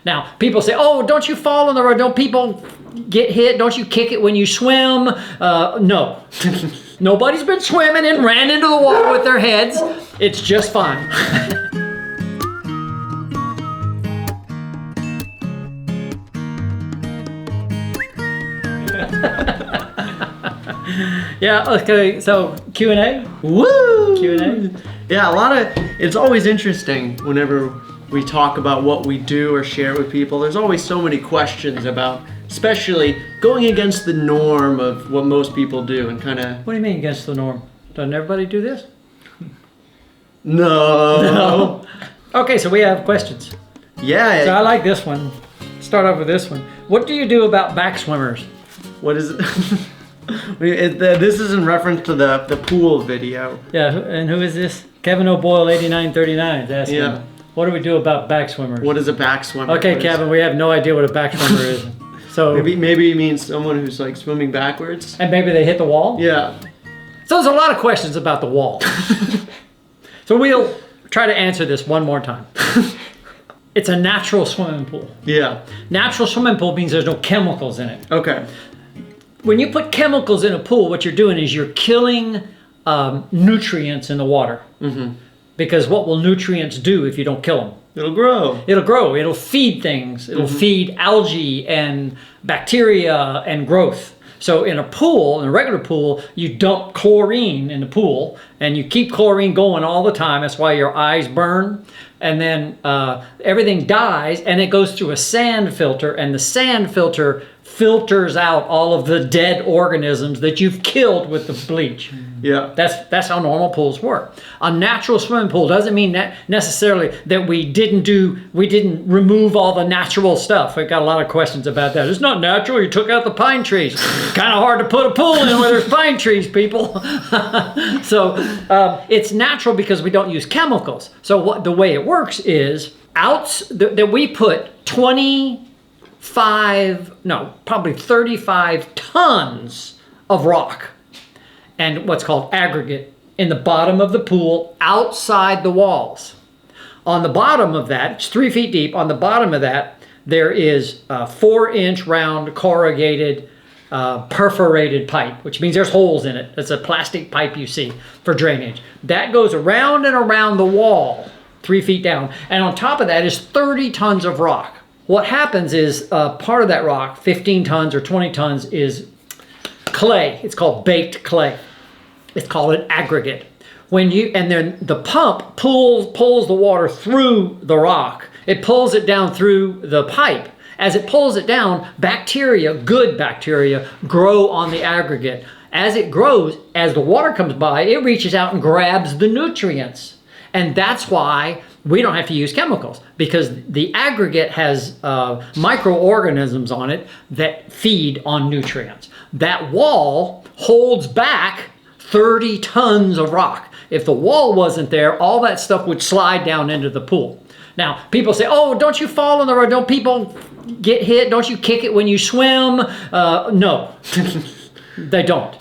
Now, people say, oh, don't you fall in the road? Don't people get hit? Don't you kick it when you swim? No. Nobody's been swimming and ran into the wall with their heads. It's just fine. Yeah, okay, so Q&A? Woo! Q&A? Yeah, it's always interesting whenever we talk about what we do or share with people. There's always so many questions about, especially going against the norm of what most people do and kind of... What do you mean against the norm? Doesn't everybody do this? No. Okay, so we have questions. Yeah. So I like this one. Start off with this one. What do you do about back swimmers? What is it? This is in reference to the pool video. Yeah, and who is this? Kevin O'Boyle 8939 is asking. Yeah. What do we do about back swimmers? What is a back swimmer? Okay, Kevin, we have no idea what a back swimmer is. So maybe it means someone who's like swimming backwards. And maybe they hit the wall? Yeah. So there's a lot of questions about the wall. So we'll try to answer this one more time. It's a natural swimming pool. Yeah. Natural swimming pool means there's no chemicals in it. Okay. When you put chemicals in a pool, what you're doing is you're killing nutrients in the water. Mm-hmm. Because what will nutrients do if you don't kill them? It'll grow. It'll grow. It'll feed things. It'll feed algae and bacteria and growth. So in a pool, in a regular pool, you dump chlorine in the pool and you keep chlorine going all the time. That's why your eyes burn. And then everything dies and it goes through a sand filter, and the sand filter filters out all of the dead organisms that you've killed with the bleach. Yeah. That's how normal pools work. A natural swimming pool doesn't mean that necessarily that we didn't remove all the natural stuff. We've got a lot of questions about that. It's not natural. You took out the pine trees. Kind of hard to put a pool in where there's pine trees, people. So it's natural because we don't use chemicals. So the way it works is that we put 35 tons of rock and what's called aggregate in the bottom of the pool outside the walls. On the bottom of that, it's 3 feet deep. On the bottom of that, there is a 4-inch round corrugated perforated pipe, which means there's holes in it. It's a plastic pipe you see for drainage. That goes around and around the wall, 3 feet down. And on top of that is 30 tons of rock. What happens is part of that rock, 15 tons or 20 tons, is clay. It's called baked clay. It's called an aggregate. And then the pump pulls the water through the rock. It pulls it down through the pipe. As it pulls it down, bacteria, good bacteria, grow on the aggregate. As it grows, as the water comes by, it reaches out and grabs the nutrients. And that's why we don't have to use chemicals, because the aggregate has microorganisms on it that feed on nutrients. That wall holds back 30 tons of rock. If the wall wasn't there, all that stuff would slide down into the pool. Now, people say, oh, don't you fall in the road? Don't people get hit? Don't you kick it when you swim? No, they don't.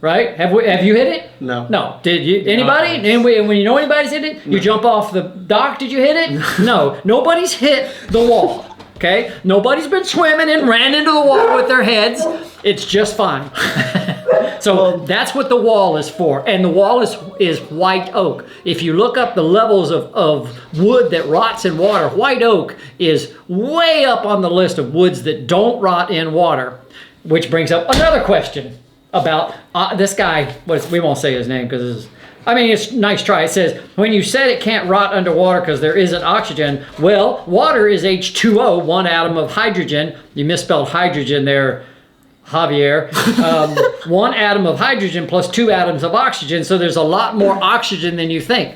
Right? Have you hit it? No. No. Did you? Anybody? And when you know anybody's hit it, you jump off the dock. Did you hit it? No. Nobody's hit the wall. Okay? Nobody's been swimming and ran into the wall with their heads. It's just fine. So that's what the wall is for. And the wall is white oak. If you look up the levels of wood that rots in water, white oak is way up on the list of woods that don't rot in water, which brings up another question about this guy. We won't say his name because it's a nice try. It says, when you said it can't rot underwater because there isn't oxygen, well, water is H2O, one atom of hydrogen. You misspelled hydrogen there, Javier. One atom of hydrogen plus 2 atoms of oxygen, so there's a lot more oxygen than you think.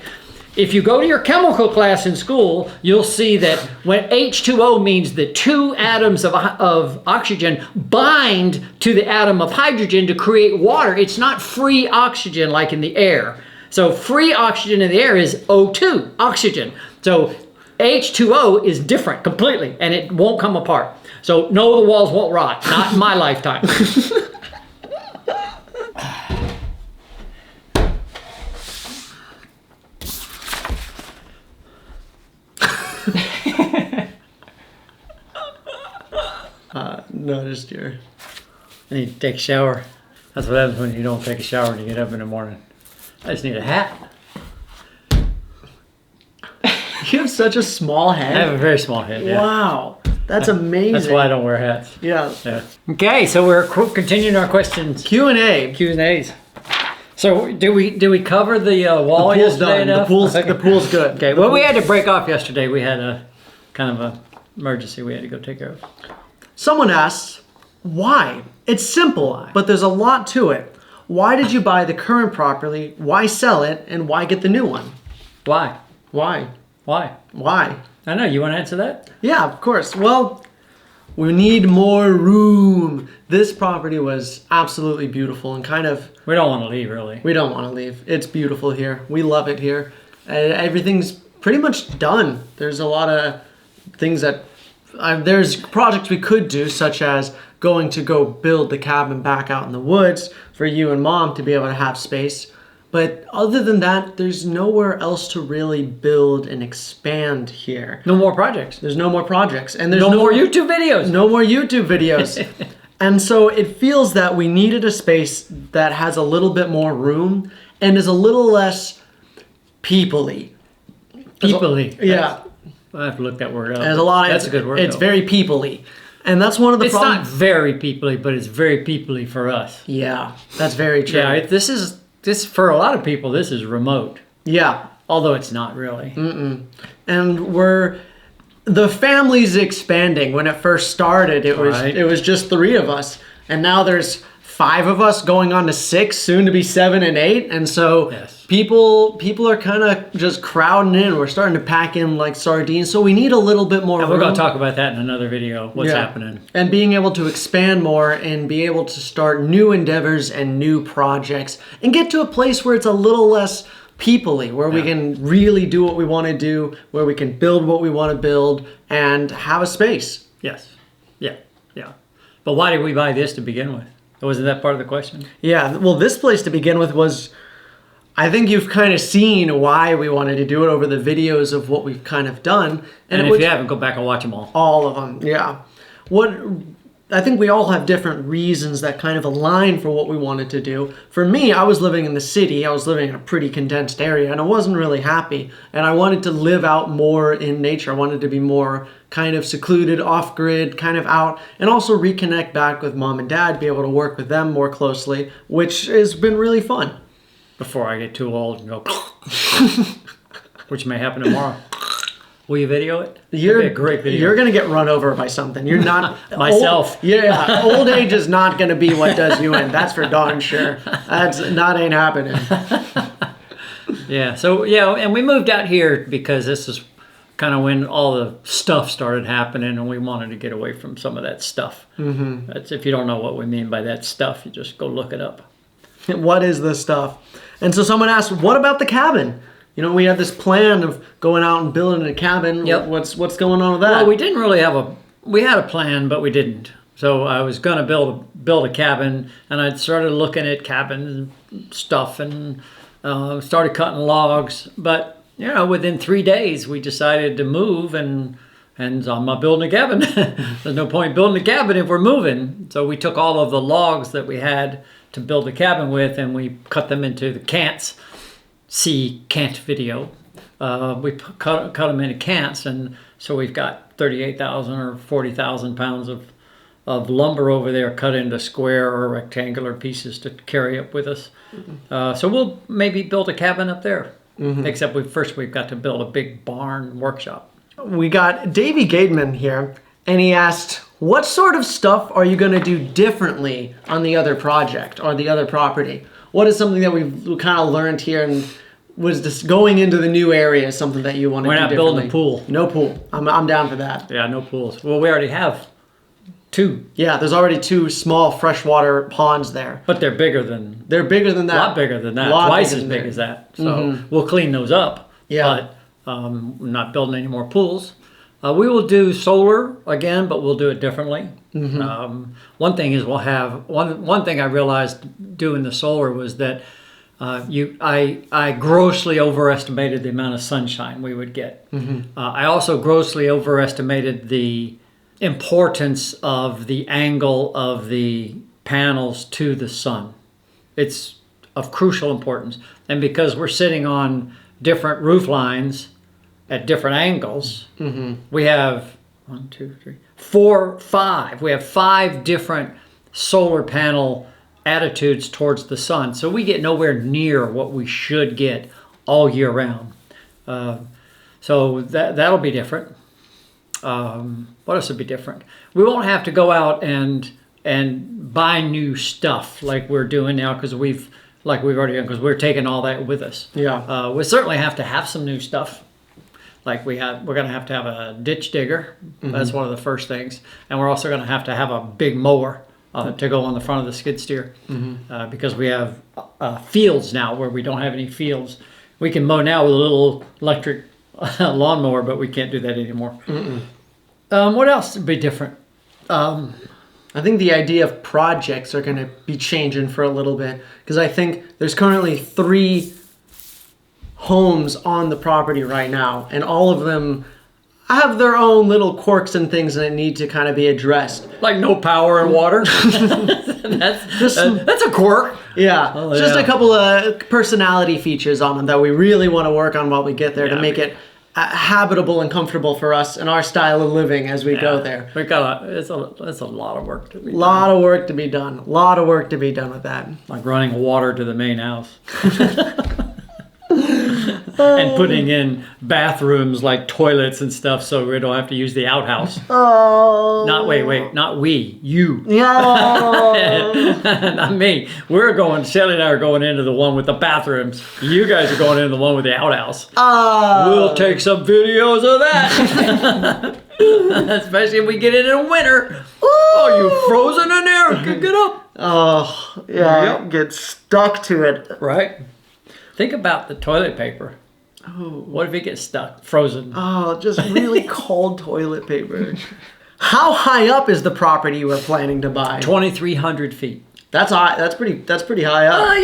If you go to your chemical class in school, you'll see that when H2O means that 2 atoms of oxygen bind to the atom of hydrogen to create water. It's not free oxygen like in the air. So free oxygen in the air is O2, oxygen. So H2O is different completely, and it won't come apart. So no, the walls won't rot, not in my lifetime. No, just your. I need to take a shower. That's what happens when you don't take a shower and you get up in the morning. I just need a hat. You have such a small I have head. a very small head. Yeah. Wow, that's amazing. That's why I don't wear hats. Yeah. Yeah. Okay, so we're continuing our questions, Q&A. Q's and A's. So did we cover the wall The pool's yesterday done. enough? The pool's good. Okay. Well, we had to break off yesterday. We had a kind of a emergency we had to go take care of. Someone asks, why? It's simple, but there's a lot to it. Why did you buy the current property? Why sell it? And why get the new one? Why? Why? Why? Why? I know. You want to answer that? Yeah, of course. Well, we need more room. This property was absolutely beautiful and kind of, We don't want to leave, really. we don't want to leave. It's beautiful here. We love it here. Everything's pretty much done. There's a lot of things that, there's projects we could do, such as going to go build the cabin back out in the woods for you and Mom to be able to have space. But other than that, there's nowhere else to really build and expand here. No more projects. There's no more projects. And there's No more YouTube videos. no more YouTube videos. And so it feels that we needed a space that has a little bit more room and is a little less people-y. People-y. Yeah. I have to look that word up. There's a lot of, That's a good word. It's though. very people-y. And that's one of the It's not problems. very people-y, but it's very people-y for us. Yeah, that's very true. Yeah, this for a lot of people. This is remote, Yeah. although it's not really. And the family's expanding. When it first started, it Right. was just 3 of us. And now there's 5 of us going on to 6, soon to be 7 and 8. And so Yes. people are kind of just crowding in. We're starting to pack in like sardines. So we need a little bit more And room. we're going to talk about that in another video. What's Yeah. happening? And being able to expand more and be able to start new endeavors and new projects and get to a place where it's a little less people-y, where we can really do what we want to do, where we can build what we want to build and have a space. Yes. Yeah. Yeah. But why did we buy this to begin with? Wasn't that part of the question? Yeah, well, this place to begin with was, I think you've kind of seen why we wanted to do it over the videos of what we've kind of done. And it if was you haven't, go back and watch them all. all of them, yeah. I think we all have different reasons that kind of align for what we wanted to do. For me, I was living in the city. I was living in a pretty condensed area, and I wasn't really happy. And I wanted to live out more in nature. I wanted to be more kind of secluded, off-grid, kind of out, and also reconnect back with Mom and Dad, be able to work with them more closely, which has been really fun. Before I get too old and go, which may happen tomorrow. Will you video it? That'd be a great video. You're gonna get run over by something. You're not Myself. Old age is not gonna be what does you in. That's for darn sure. That ain't happening. Yeah. So yeah, and we moved out here because this is kind of when all the stuff started happening, and we wanted to get away from some of that stuff. Mm-hmm. That's, if you don't know what we mean by that stuff, you just go look it up. What is this stuff? And so someone asked, what about the cabin? You know, we had this plan of going out and building a cabin. Yep. What's going on with that? Well, we didn't really have we had a plan, but we didn't. So I was going to build a cabin, and I started looking at cabin stuff and started cutting logs. But you know, within 3 days, we decided to move, and so I'm not building a cabin. There's no point building a cabin if we're moving. So we took all of the logs that we had to build a cabin with, and we cut them into the cants. See cant video. We cut them into cants, and so we've got 38,000 or 40,000 pounds of lumber over there cut into square or rectangular pieces to carry up with us. So we'll maybe build a cabin up there. Except we've got to build a big barn workshop. We got Davey Gateman here, and he asked, what sort of stuff are you going to do differently on the other project or the other property? What is something that we've kind of learned here and was just going into the new area is something that you want to do We're not differently? building a pool. No pool. I'm down for that. Yeah, no pools. Well, we already have 2, Yeah, there's already 2 small freshwater ponds there. but they're bigger than They're bigger than a that. lot bigger than that, Lot twice bigger as than big that. as that. So we'll clean those up. Yeah. But we're not building any more pools. We will do solar again, but we'll do it differently. One thing is we'll have one thing I realized doing the solar was that I grossly overestimated the amount of sunshine we would get. I also grossly overestimated the importance of the angle of the panels to the sun. It's of crucial importance. And because we're sitting on different roof lines at different angles, we have 1, 2, 3, 4, 5. We have 5 different solar panel attitudes towards the sun. So we get nowhere near what we should get all year round. So that'll be different. What else would be different? We won't have to go out and buy new stuff like we're doing now because we've already done, because we're taking all that with us. Yeah. We certainly have to have some new stuff. Like we're going to have a ditch digger. That's one of the first things. And we're also going to have a big mower to go on the front of the skid steer because we have fields now where we don't have any fields. We can mow now with a little electric lawnmower, but we can't do that anymore. What else would be different? I think the idea of projects are going to be changing for a little bit because I think there's currently 3 homes on the property right now, and all of them have their own little quirks and things that need to kind of be addressed. Like no power and water. that's a quirk. Yeah, Oh, just yeah. a couple of personality features on them that we really want to work on while we get there to make it habitable and comfortable for us and our style of living as we go there. We got it's a lot of work to be done. Lot of work to be done. A lot of work to be done with that. Like running water to the main house. And putting in bathrooms like toilets and stuff so we don't have to use the outhouse. Oh. Not you. Yeah. Not me. Shelly and I are going into the one with the bathrooms. You guys are going into the one with the outhouse. We'll take some videos of that. Especially if we get it in winter. Oh, you frozen in there? Get up. Oh, yeah. Yep. Get stuck to it. Right. Think about the toilet paper. Oh. What if it gets stuck, frozen? Oh, just really cold toilet paper. How high up is the property you are planning to buy? 2,300 feet. That's high. That's pretty high up.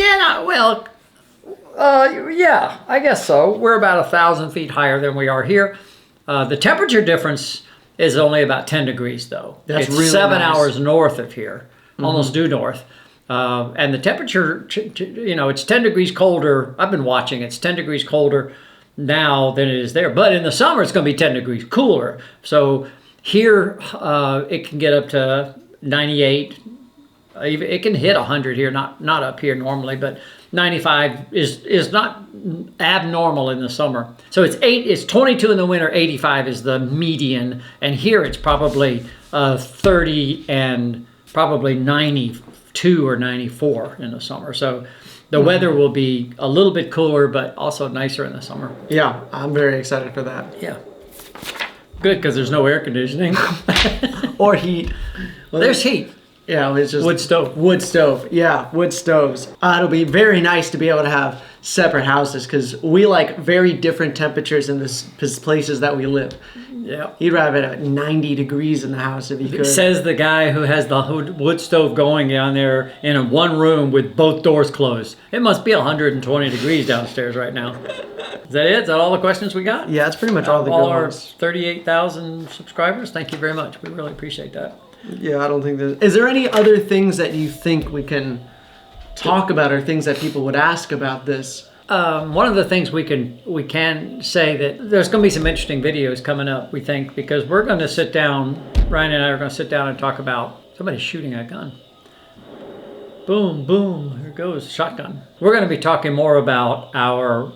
Yeah, I guess so. We're about 1,000 feet higher than we are here. The temperature difference is only about 10 degrees, though. That's it's really 7 nice. hours north of here, almost due north. And the temperature, it's 10 degrees colder. I've been watching. It's 10 degrees colder now than it is there. But in the summer, it's going to be 10 degrees cooler. So here, it can get up to 98. It can hit 100 here, not up here normally, but 95 is not abnormal in the summer. So it's 22 in the winter, 85 is the median, and here it's probably 30 and probably 92 or 94 in the summer. So the weather will be a little bit cooler, but also nicer in the summer. Yeah, I'm very excited for that. Yeah. Good, because there's no air conditioning. Or heat. Well, There's heat. Yeah, it's just Wood stove. Wood stove. Yeah, wood stoves. It'll be very nice to be able to have separate houses because we like very different temperatures in this places that we live. Yeah. You'd rather have it at 90 degrees in the house if you could. Says the guy who has the wood stove going down there in a one room with both doors closed. It must be 120 degrees downstairs right now. Is that it? Is that all the questions we got? Yeah, that's pretty much all the good our ones. 38,000 subscribers. Thank you very much. We really appreciate that. Yeah, I don't think there's... Is there any other things that you think we can talk about or things that people would ask about this? One of the things we can say that there's going to be some interesting videos coming up, we think, because we're going to sit down, Ryan and I are going to sit down and talk about somebody shooting a gun. Boom, boom, here goes shotgun. We're going to be talking more about our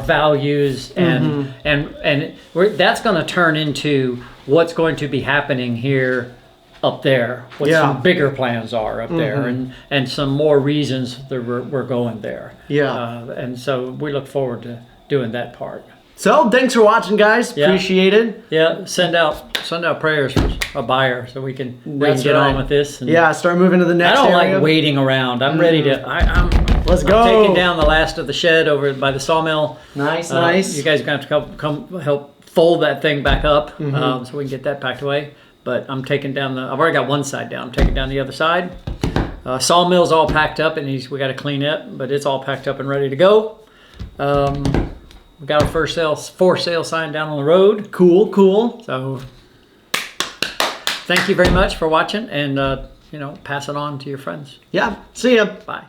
values and that's going to turn into what's going to be happening here up there, what some bigger plans are up there, and some more reasons that we're going there. Yeah. And so we look forward to doing that part. So, thanks for watching, guys. Yeah. Appreciate it. Yeah, send out prayers for a buyer so we can That's get right. on with this. And Yeah, start moving to the I next don't area. like waiting around. I'm ready to. Let's I'm go. taking down the last of the shed over by the sawmill. Nice, nice. You guys are going to have to come help fold that thing back up so we can get that packed away. But I'm taking down I've already got one side down. I'm taking down the other side. Sawmill's all packed up and we got to clean it, but it's all packed up and ready to go. We got our for sale sign down on the road. Cool, cool. So Thank you very much for watching, and pass it on to your friends. Yeah. See ya. Bye.